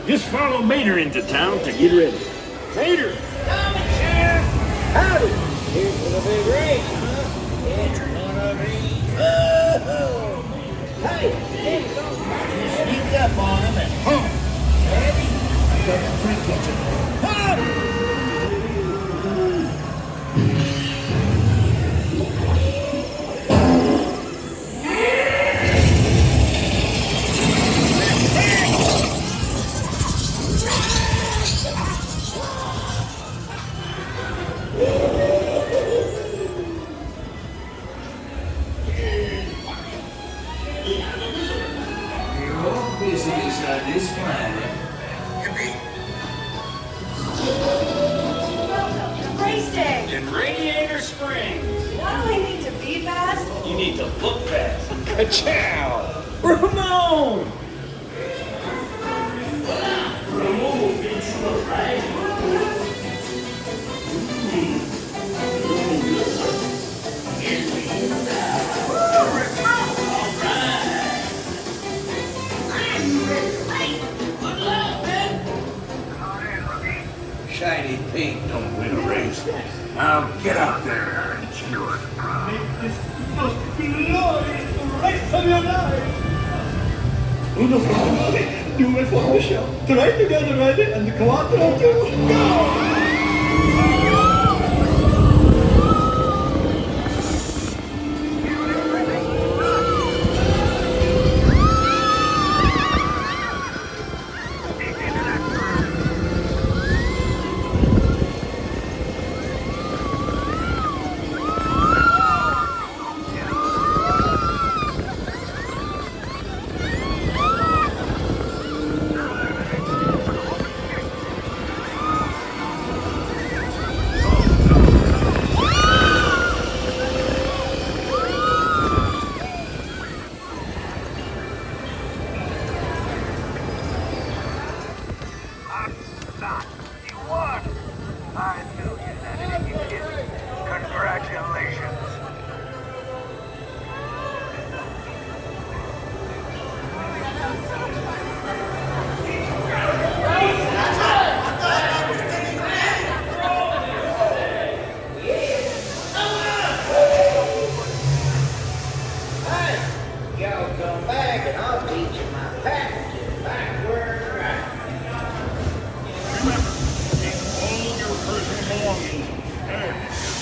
Just follow Mater into town to get ready. Mater! Coming, Sheriff! Howdy! Here for the big race, huh? It's one of these. Oh! Hey, sneak up on him and home. Ready? I got a free kitchen. Howdy! This planet. Welcome to race day. In Radiator Springs. Not only need to be fast, You need to look fast. Ka-chow! Ramon! Shiny paint don't win a race. Now get out there and cheer. This must be the race of your life. Uno for the money, do it for the show. Try to get ready and go out there to go!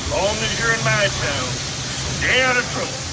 As long as you're in my town, stay out of trouble.